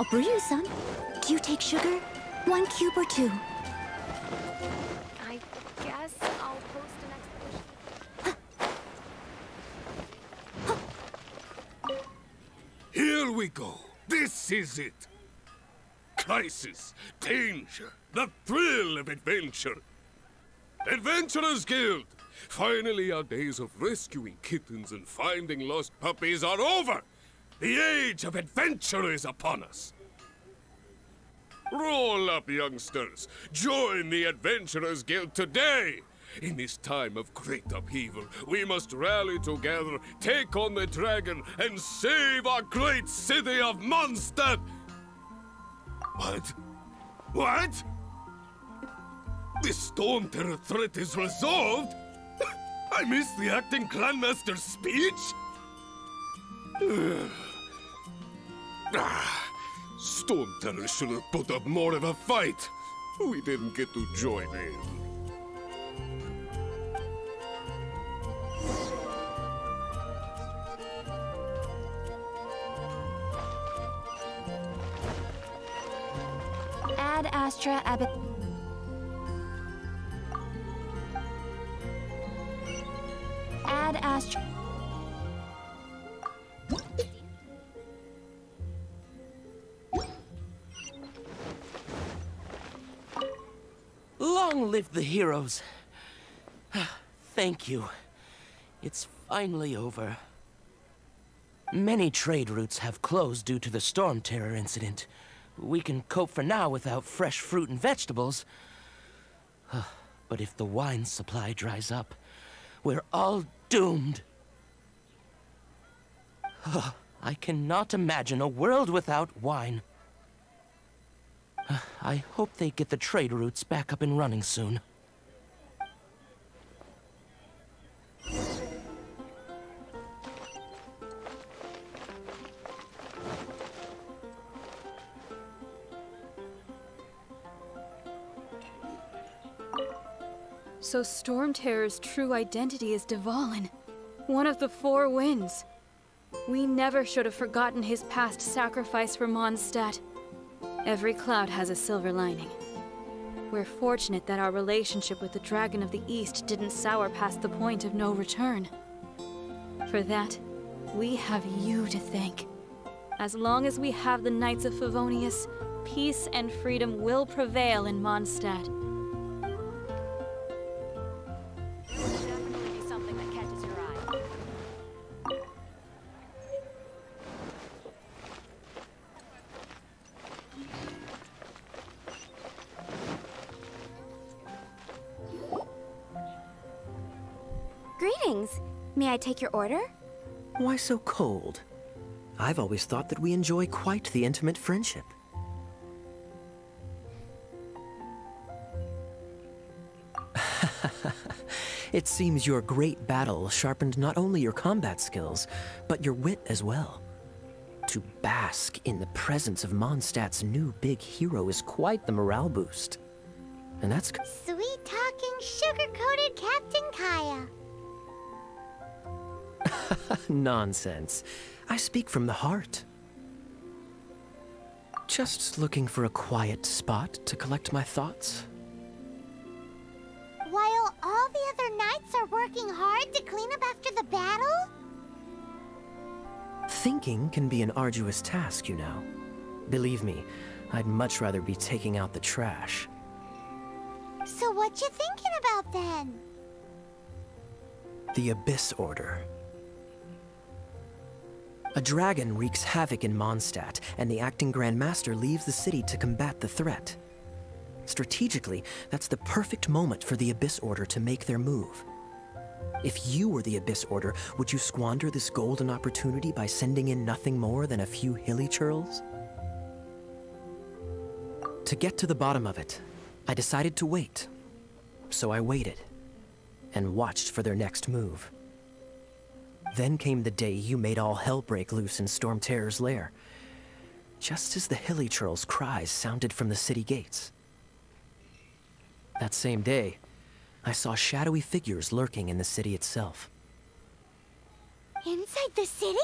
I'll brew you some. Do you take sugar? 1 cube or 2? I guess I'll post an expedition. Here we go. This is it. Crisis, danger, the thrill of adventure. Adventurers Guild! Finally, our days of rescuing kittens and finding lost puppies are over! The age of adventure is upon us! Roll up, youngsters! Join the Adventurers Guild today! In this time of great upheaval, we must rally together, take on the dragon, and save our great city of Mondstadt! What? What? The Storm Terror threat is resolved? I missed the acting Grandmaster's speech? Storm Terror should have put up more of a fight. We didn't get to join in. Ad Astra Abbott. Ad Astra. Long live the heroes. Thank you. It's finally over. Many trade routes have closed due to the Storm Terror incident. We can cope for now without fresh fruit and vegetables. But if the wine supply dries up, we're all doomed. I cannot imagine a world without wine. I hope they get the trade routes back up and running soon. So Storm Terror's true identity is Dvalin, one of the 4 winds. We never should have forgotten his past sacrifice for Mondstadt. Every cloud has a silver lining. We're fortunate that our relationship with the Dragon of the East didn't sour past the point of no return. For that, we have you to thank. As long as we have the Knights of Favonius, peace and freedom will prevail in Mondstadt. Definitely be something that catches your eye. Greetings. May I take your order? Why so cold? I've always thought that we enjoy quite the intimate friendship. It seems your great battle sharpened not only your combat skills, but your wit as well. To bask in the presence of Mondstadt's new big hero is quite the morale boost. And that's... Sweet-talking, sugar-coated Captain Kaya. Nonsense. I speak from the heart. Just looking for a quiet spot to collect my thoughts. While all the other knights are working hard to clean up after the battle? Thinking can be an arduous task, you know. Believe me, I'd much rather be taking out the trash. So what you thinking about then? The Abyss Order. A dragon wreaks havoc in Mondstadt, and the acting Grand Master leaves the city to combat the threat. Strategically, that's the perfect moment for the Abyss Order to make their move. If you were the Abyss Order, would you squander this golden opportunity by sending in nothing more than a few hilly churls? To get to the bottom of it, I decided to wait. So I waited, and watched for their next move. Then came the day you made all hell break loose in Storm Terror's lair, just as the hilly churls' cries sounded from the city gates. That same day, I saw shadowy figures lurking in the city itself. Inside the city?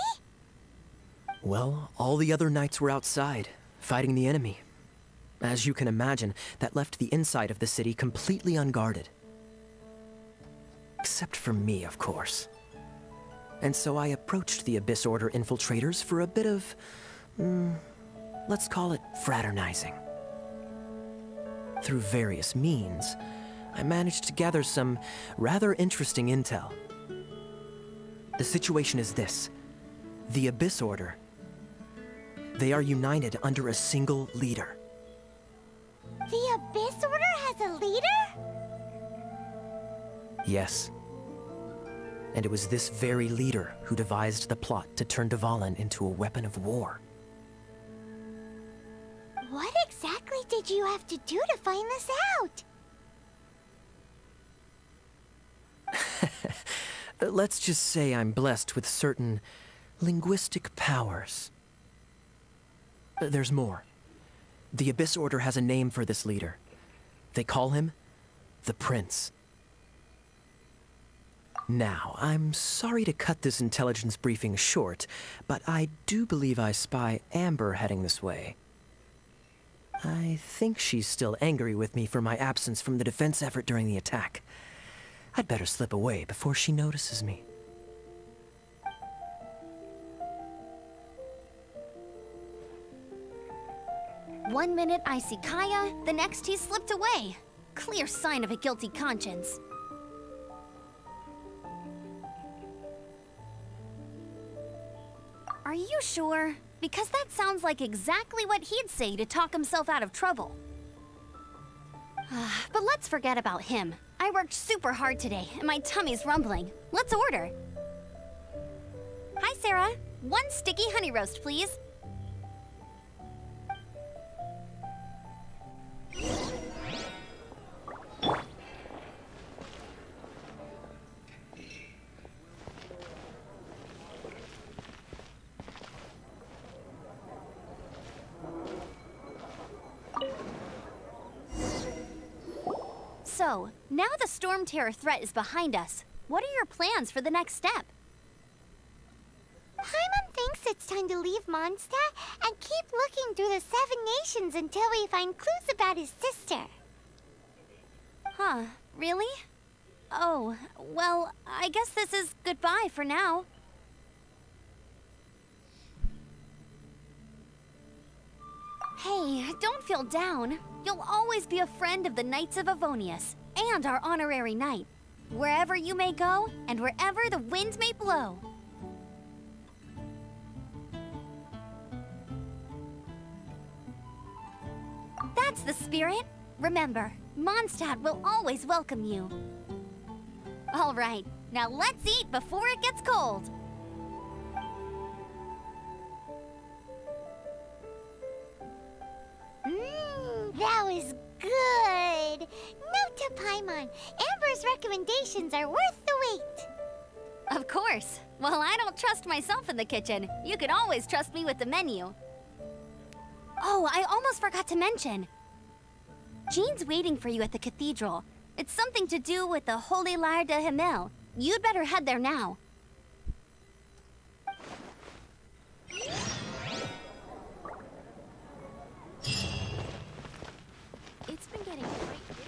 Well, all the other knights were outside, fighting the enemy. As you can imagine, that left the inside of the city completely unguarded. Except for me, of course. And so I approached the Abyss Order infiltrators for a bit of, let's call it fraternizing. Through various means, I managed to gather some rather interesting intel. The situation is this: the Abyss Order. They are united under a single leader. The Abyss Order has a leader? Yes. And it was this very leader who devised the plot to turn Dvalin into a weapon of war. What exactly did you have to do to find this out? Let's just say I'm blessed with certain linguistic powers. There's more. The Abyss Order has a name for this leader. They call him the Prince. Now, I'm sorry to cut this intelligence briefing short, but I do believe I spy Amber heading this way. I think she's still angry with me for my absence from the defense effort during the attack. I'd better slip away before she notices me. One minute I see Kaya, the next he slipped away. Clear sign of a guilty conscience. Are you sure? Because that sounds like exactly what he'd say to talk himself out of trouble. But let's forget about him. I worked super hard today, and my tummy's rumbling. Let's order. Hi, Sarah. 1 sticky honey roast, please. So, now the Storm Terror threat is behind us. What are your plans for the next step? Paimon thinks it's time to leave Mondstadt and keep looking through the 7 nations until we find clues about his sister. Huh, really? Oh, well, I guess this is goodbye for now. Hey, don't feel down. You'll always be a friend of the Knights of Avonius, and our honorary knight. Wherever you may go, and wherever the wind may blow. That's the spirit. Remember, Mondstadt will always welcome you. All right, now let's eat before it gets cold. That was good. Note to Paimon, Amber's recommendations are worth the wait. Of course. Well, I don't trust myself in the kitchen. You can always trust me with the menu. Oh, I almost forgot to mention. Jean's waiting for you at the cathedral. It's something to do with the Holy Lyre de Himmel. You'd better head there now. It's been getting quite busy.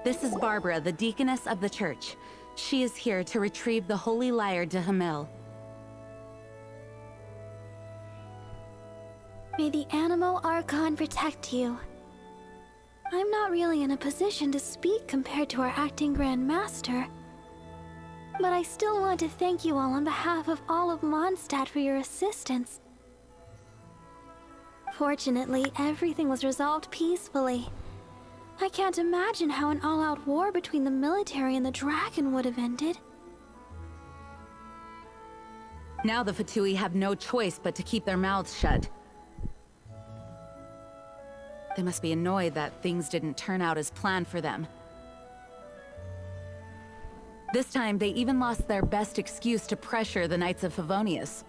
This is Barbara, the deaconess of the church. She is here to retrieve the Holy Lyre de Hamel. May the Animo Archon protect you. I'm not really in a position to speak compared to our acting Grand Master, but I still want to thank you all on behalf of all of Mondstadt for your assistance. Fortunately, everything was resolved peacefully. I can't imagine how an all-out war between the military and the dragon would have ended. Now the Fatui have no choice but to keep their mouths shut. They must be annoyed that things didn't turn out as planned for them. This time, they even lost their best excuse to pressure the Knights of Favonius.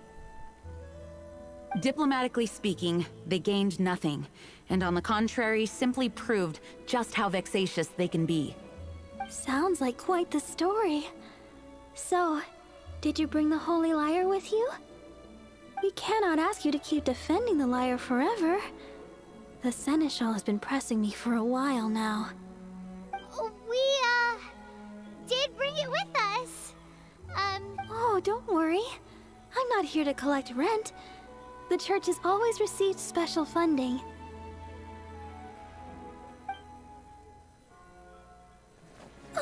Diplomatically speaking, they gained nothing, and on the contrary, simply proved just how vexatious they can be. Sounds like quite the story. So, did you bring the Holy Lyre with you? We cannot ask you to keep defending the lyre forever. The Seneschal has been pressing me for a while now. We, did bring it with us. Oh, don't worry. I'm not here to collect rent. The church has always received special funding. The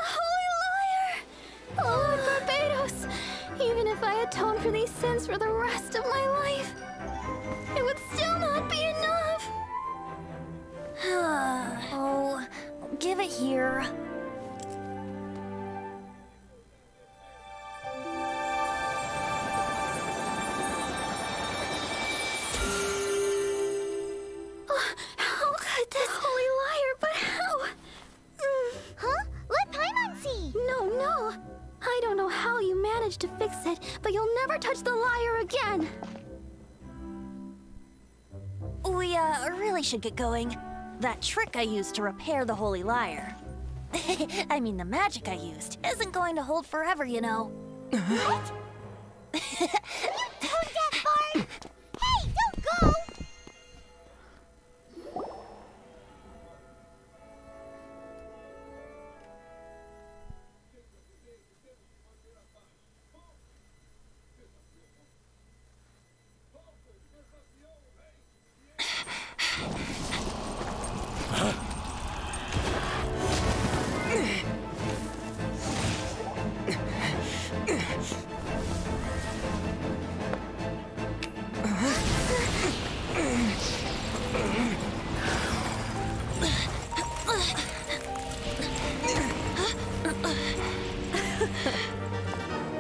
Holy Lyre! Lord Barbados! Even if I atone for these sins for the rest of my life, it would still not be enough! Oh, give it here. How could this Holy Lyre, but how? Huh? Let Paimon see. No. I don't know how you managed to fix it, but you'll never touch the lyre again. We, really should get going. That trick I used to repair the Holy Lyre. I mean, the magic I used isn't going to hold forever, you know. What? You tone deaf, Bard! Hey, don't go!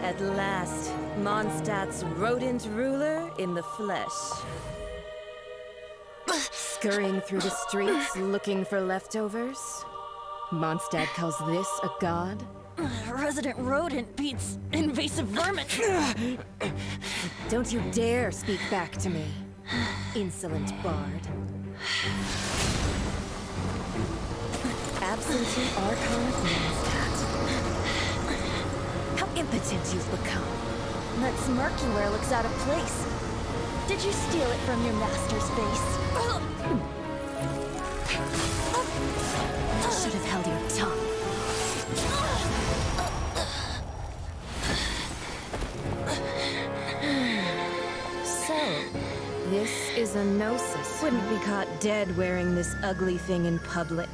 At last, Mondstadt's rodent ruler in the flesh. Scurrying through the streets looking for leftovers? Mondstadt calls this a god? Resident rodent beats invasive vermin. Don't you dare speak back to me, insolent bard. Absentee Archon of Mondstadt. How impotent you've become. That smirk you wear looks out of place. Did you steal it from your master's face? You should have held your tongue. So, this is a gnosis. Wouldn't be caught dead wearing this ugly thing in public.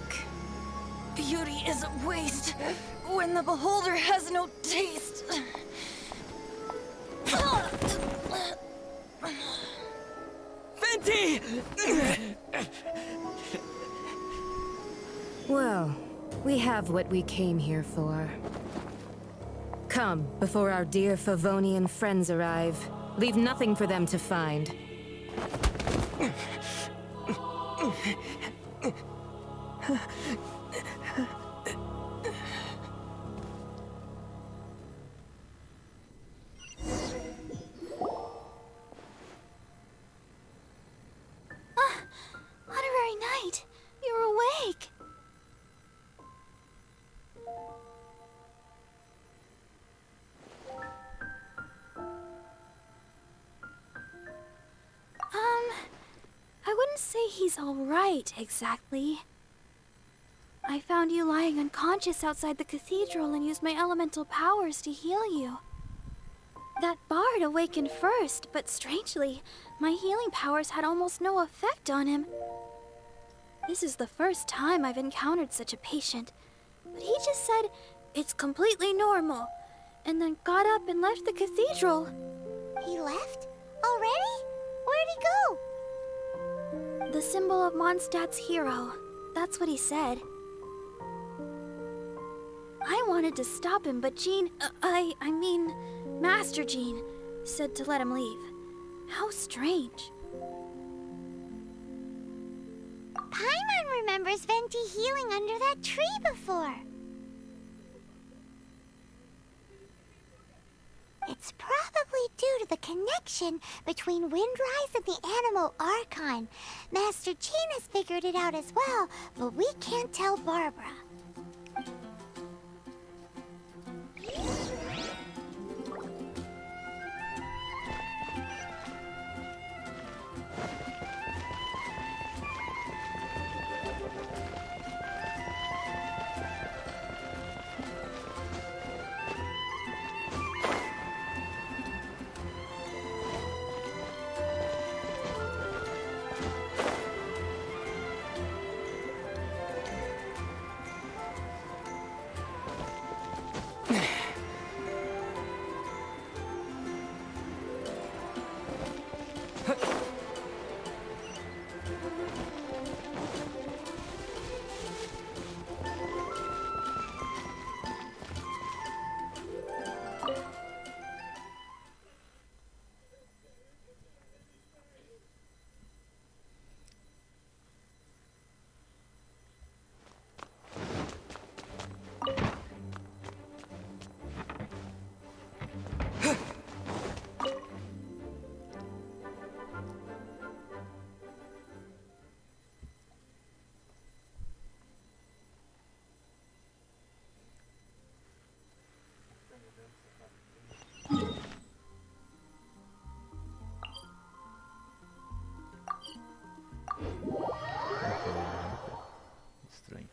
Beauty is a waste when the beholder has no taste. Fenty! Well, we have what we came here for. Come, before our dear Favonian friends arrive. Leave nothing for them to find. Honorary Knight, you're awake. I wouldn't wouldn't say he's alright, exactly. I found you lying unconscious outside the cathedral and used my elemental powers to heal you. That bard awakened first, but strangely, my healing powers had almost no effect on him. This is the first time I've encountered such a patient, but he just said it's completely normal, and then got up and left the cathedral. He left? Already? Where'd he go? The symbol of Mondstadt's hero. That's what he said. I wanted to stop him, but Jean, I mean, Master Jean, said to let him leave. How strange. Paimon remembers Venti healing under that tree before. It's probably due to the connection between Windrise and the Animal Archon. Master Jean has figured it out as well, but we can't tell Barbara. Estranho.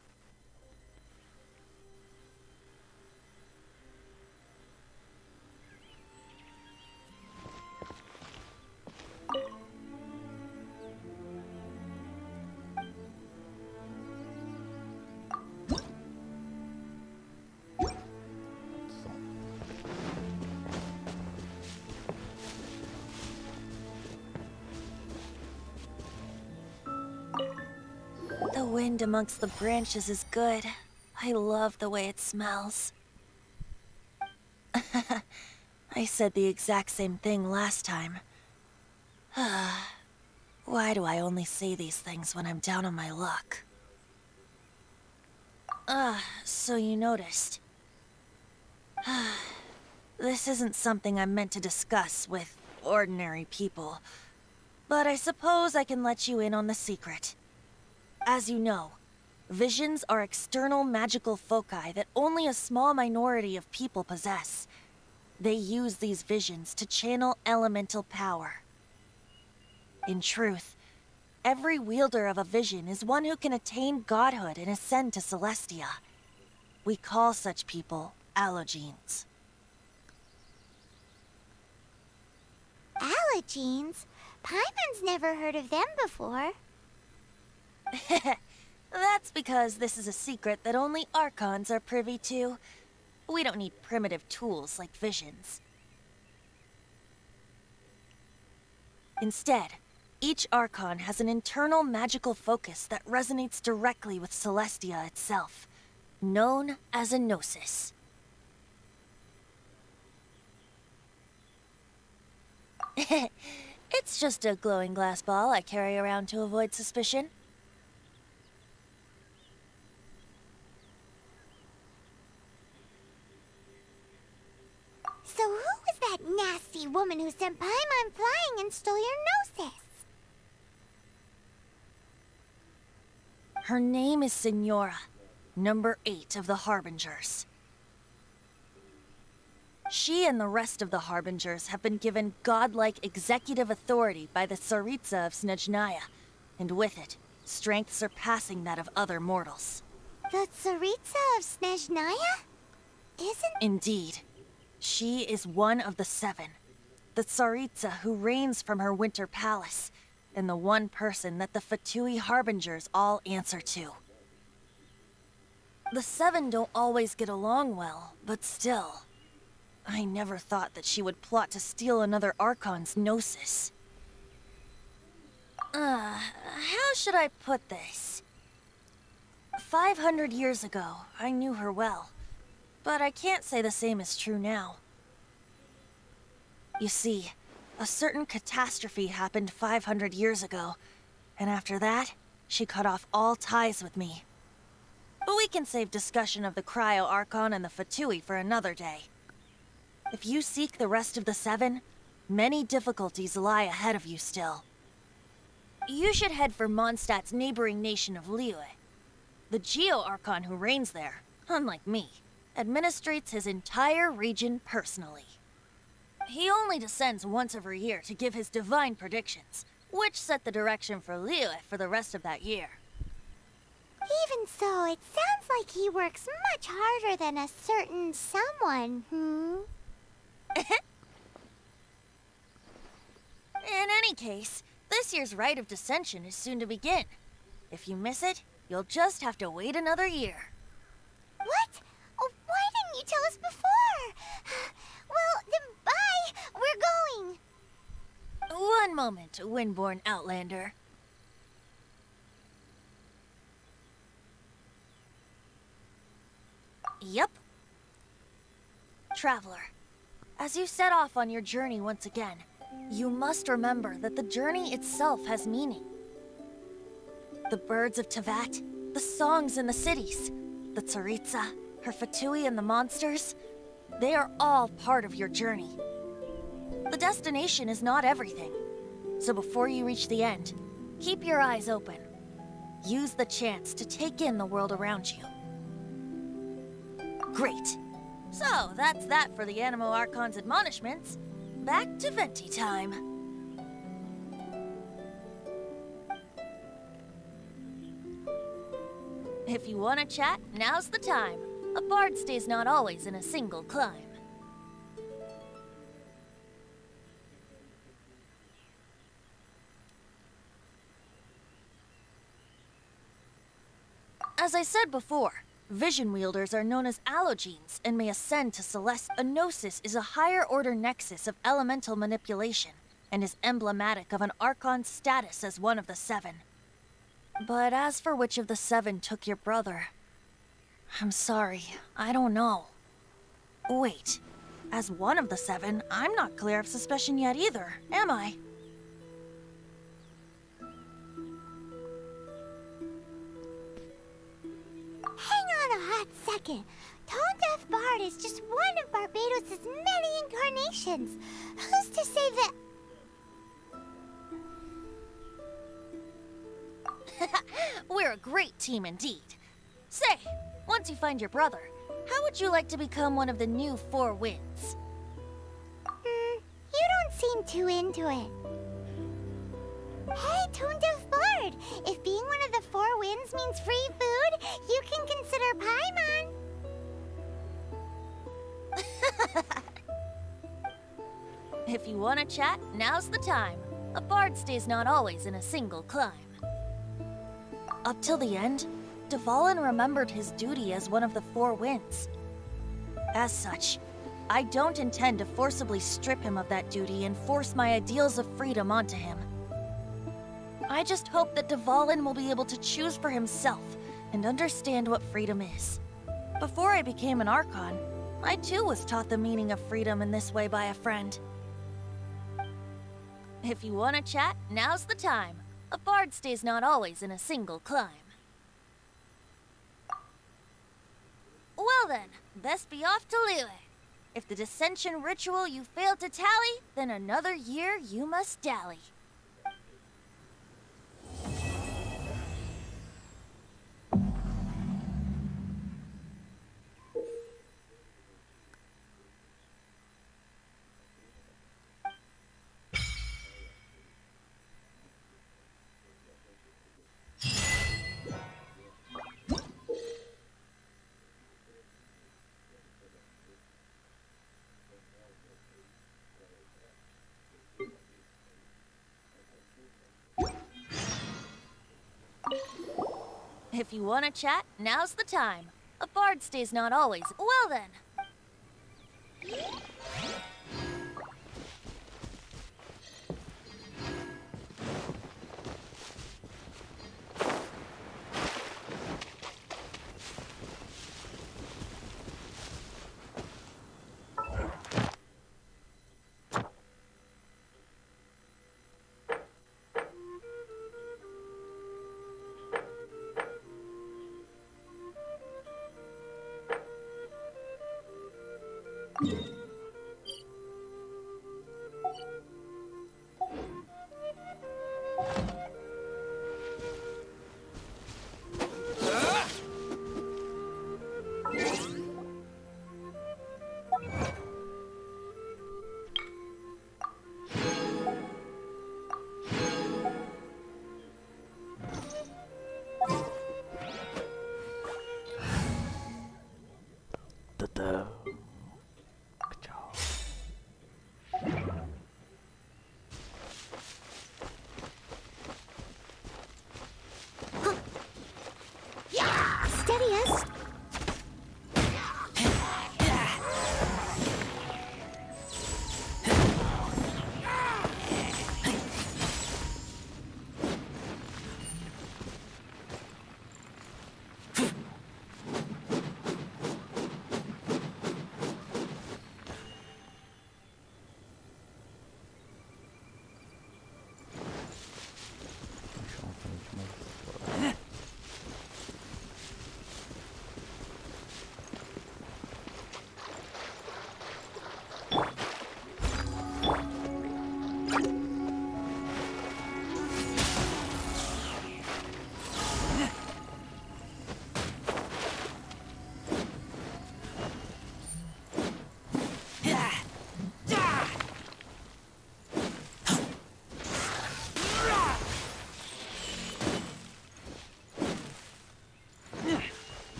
The wind amongst the branches is good. I love the way it smells. I said the exact same thing last time. Why do I only say these things when I'm down on my luck? So you noticed. This isn't something I'm meant to discuss with ordinary people, but I suppose I can let you in on the secret. As you know, visions are external magical foci that only a small minority of people possess. They use these visions to channel elemental power. In truth, every wielder of a vision is one who can attain godhood and ascend to Celestia. We call such people allogenes. Allogenes? Paimon's never heard of them before. That's because this is a secret that only Archons are privy to. We don't need primitive tools like visions. Instead, each Archon has an internal magical focus that resonates directly with Celestia itself, known as a gnosis. It's just a glowing glass ball I carry around to avoid suspicion. So who was that nasty woman who sent Paimon flying and stole your gnosis? Her name is Signora, number 8 of the Harbingers. She and the rest of the Harbingers have been given godlike executive authority by the Tsaritsa of Snezhnaya, and with it, strength surpassing that of other mortals. The Tsaritsa of Snezhnaya? Isn't... Indeed. She is one of the 7. The Tsaritsa who reigns from her winter palace, and the one person that the Fatui Harbingers all answer to. The 7 don't always get along well, but still. I never thought that she would plot to steal another Archon's Gnosis. How should I put this? 500 years ago, I knew her well, but I can't say the same is true now. You see, a certain catastrophe happened 500 years ago, and after that, she cut off all ties with me. But we can save discussion of the Cryo Archon and the Fatui for another day. If you seek the rest of the 7, many difficulties lie ahead of you still. You should head for Mondstadt's neighboring nation of Liyue. The Geo-Archon who reigns there, unlike me, administrates his entire region personally. He only descends once every year to give his divine predictions, which set the direction for Liyue for the rest of that year. Even so, it sounds like he works much harder than a certain someone, In any case, this year's Rite of Descension is soon to begin. If you miss it, you'll just have to wait another year. What? Oh, why didn't you tell us before? Well, then bye! We're going! One moment, Windborn Outlander. Yep. Traveler, as you set off on your journey once again, you must remember that the journey itself has meaning. The birds of Tevat, the songs in the cities, the Tsaritsa, her Fatui and the monsters, they are all part of your journey. The destination is not everything, so before you reach the end, keep your eyes open. Use the chance to take in the world around you. Great. So, that's that for the Animo Archon's admonishments. Back to Venti time. If you want to chat, now's the time. A bard stays not always in a single climb. As I said before, vision wielders are known as allogenes and may ascend to Celeste. A gnosis is a higher-order nexus of elemental manipulation and is emblematic of an Archon's status as one of the 7. But as for which of the 7 took your brother, I'm sorry, I don't know. Wait, as one of the 7, I'm not clear of suspicion yet either, am I? Hang on a hot second. Tone Deaf Bard is just one of Barbados' many incarnations. Who's to say that... We're a great team indeed. Say, once you find your brother, how would you like to become one of the new 4 winds? You don't seem too into it. Hey, Tone Deaf Bard! If being one of the 4 winds means free food, you can consider Paimon. If you want to chat, now's the time. A bard stays not always in a single climb. Up till the end, Dvalin remembered his duty as one of the 4 winds. As such, I don't intend to forcibly strip him of that duty and force my ideals of freedom onto him. I just hope that Dvalin will be able to choose for himself and understand what freedom is. Before I became an Archon, I too was taught the meaning of freedom in this way by a friend. If you want to chat, now's the time. A bard stays not always in a single climb. Well then, best be off to Liyue. If the dissension ritual you failed to tally, then another year you must dally. If you want to chat, now's the time. A bard stays not always. Well then.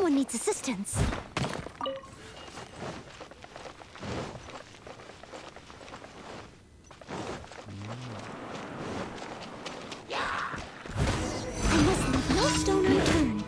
someone needs assistance. I must leave no stone unturned.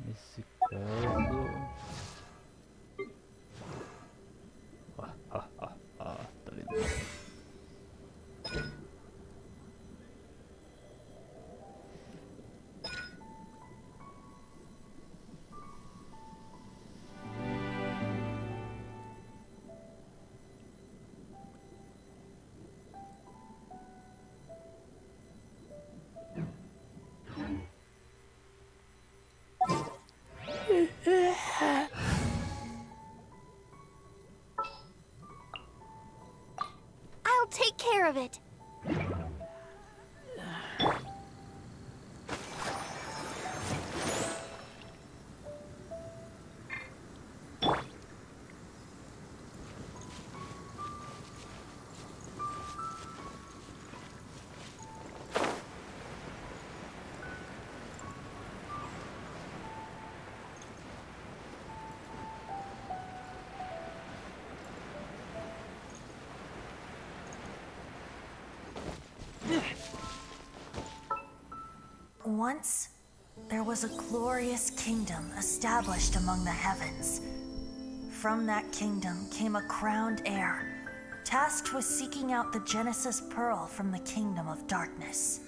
Nesse caso... tá vendo? I'll take care of it. Once, there was a glorious kingdom established among the heavens. From that kingdom came a crowned heir, tasked with seeking out the Genesis Pearl from the Kingdom of Darkness.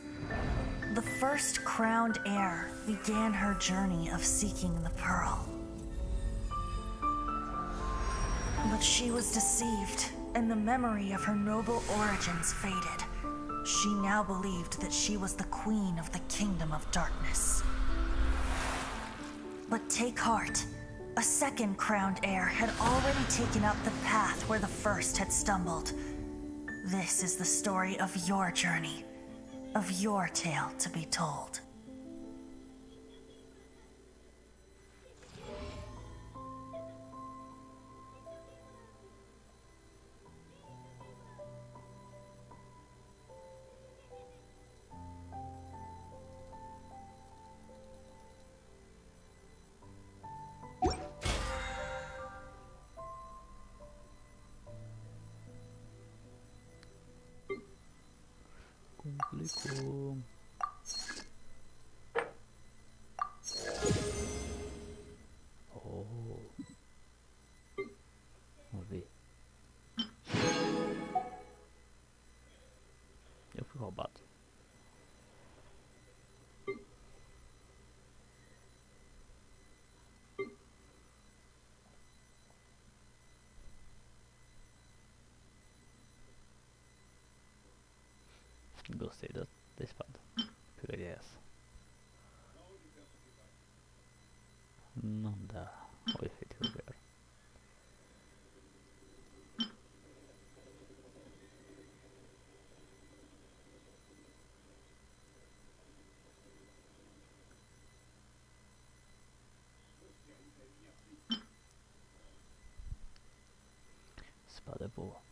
The first crowned heir began her journey of seeking the Pearl. But she was deceived, and the memory of her noble origins faded. She now believed that she was the queen of the Kingdom of Darkness. But take heart. A second crowned heir had already taken up the path where the first had stumbled. This is the story of your journey, of your tale to be told. Complicou. Oh. Vamos ver. Eu fui roubado. Gostei da espada. Pegaria essa. Não dá o efeito que eu quero. Espada é boa.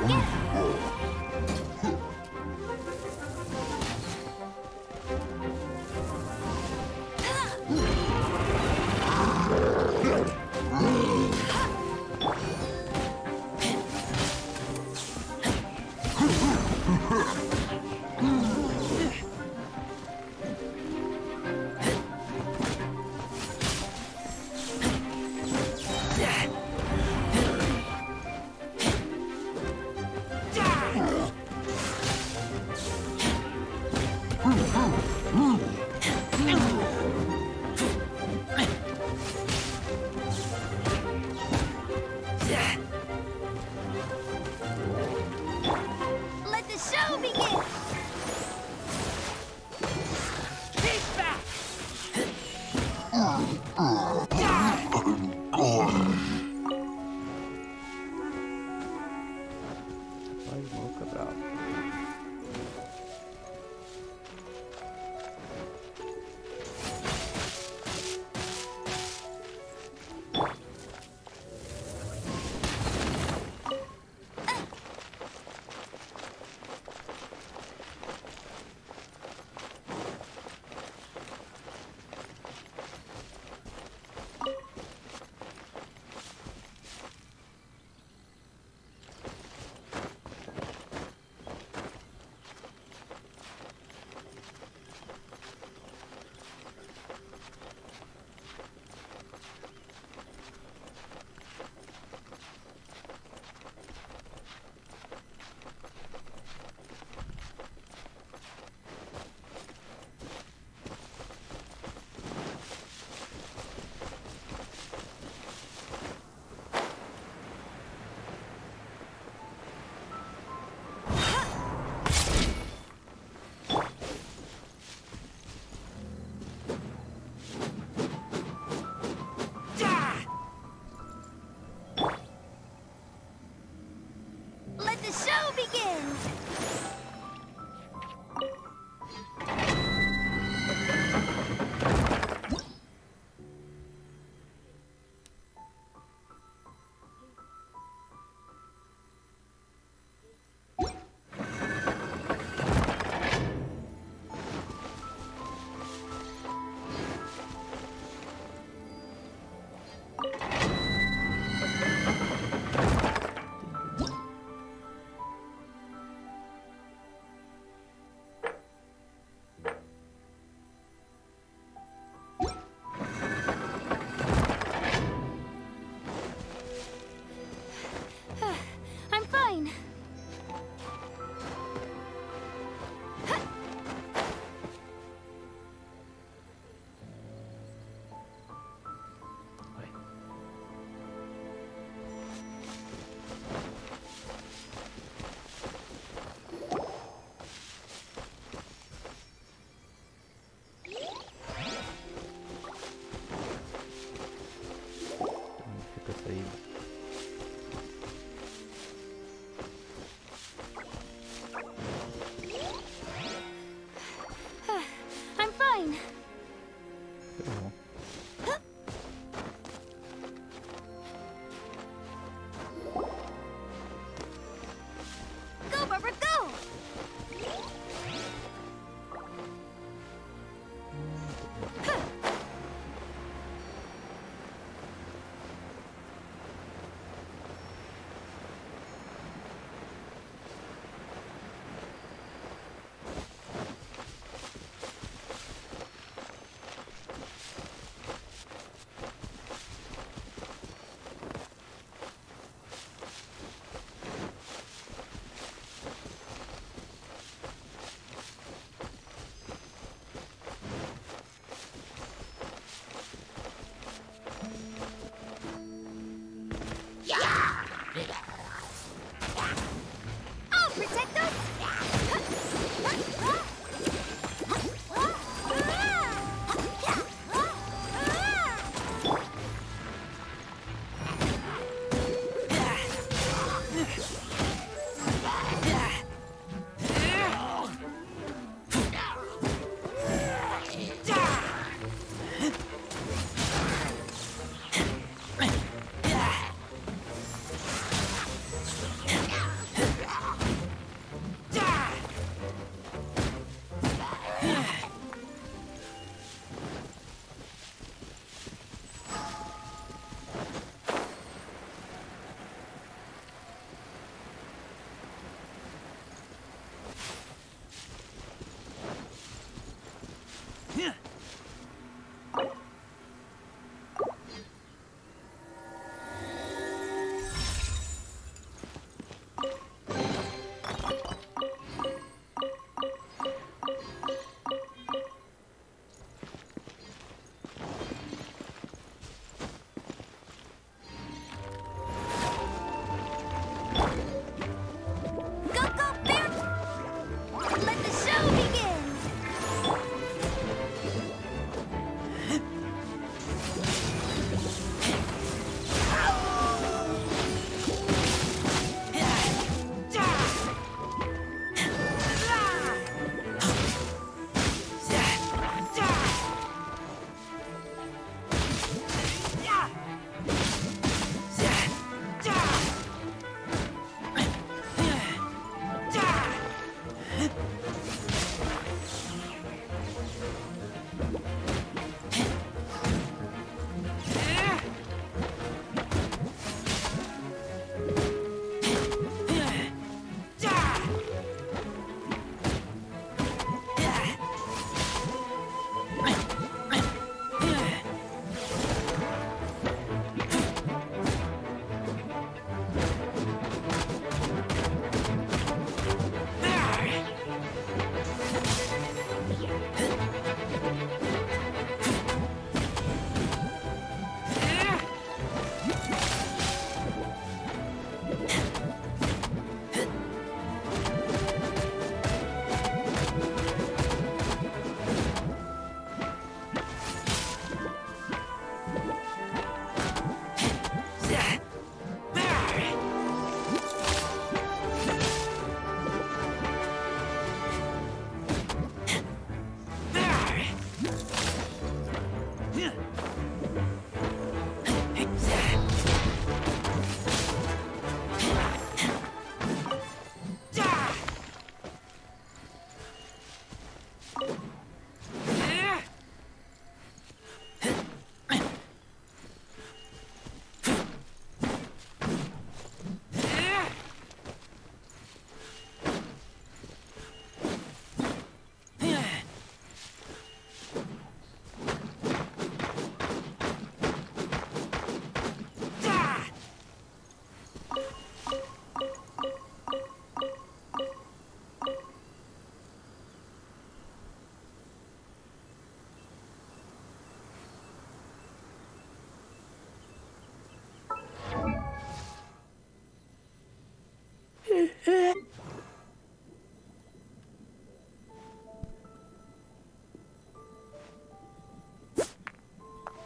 begin! Let the show begin! Vai, louca, bravo. Let the show begin!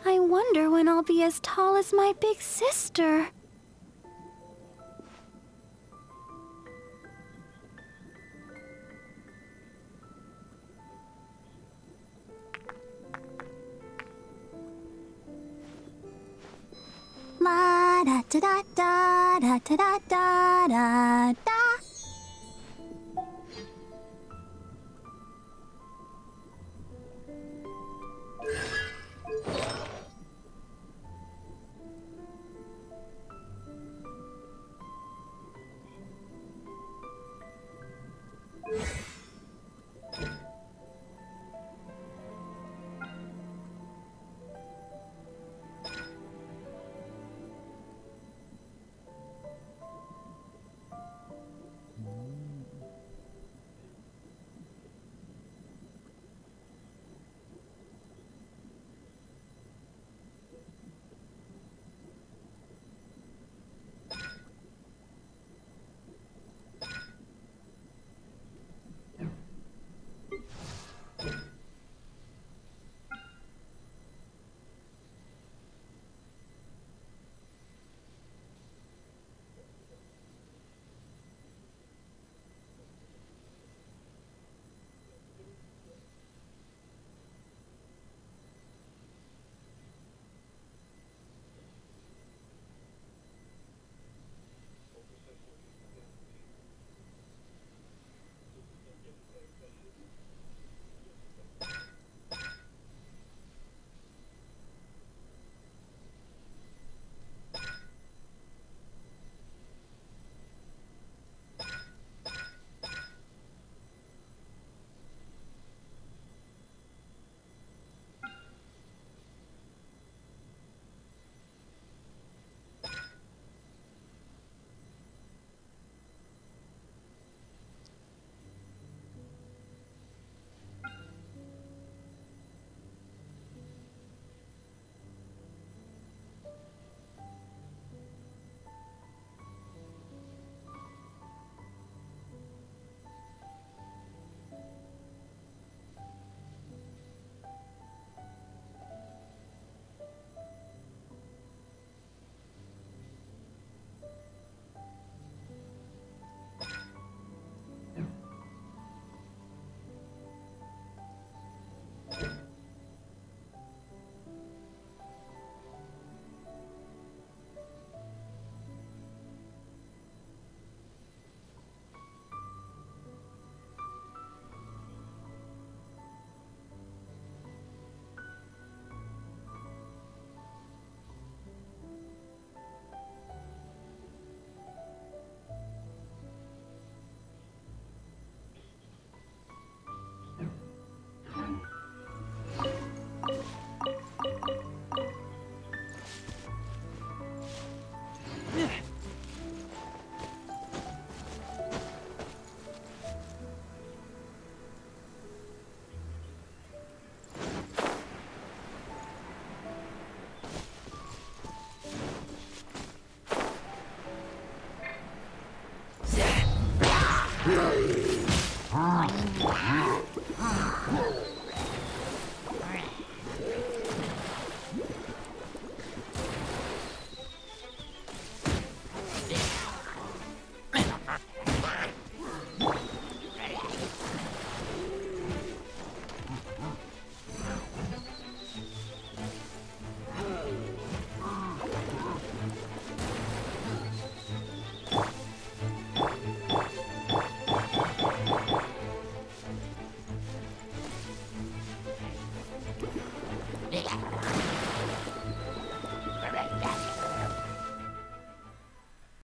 I wonder when I'll be as tall as my big sister. La da da da da da da da da da.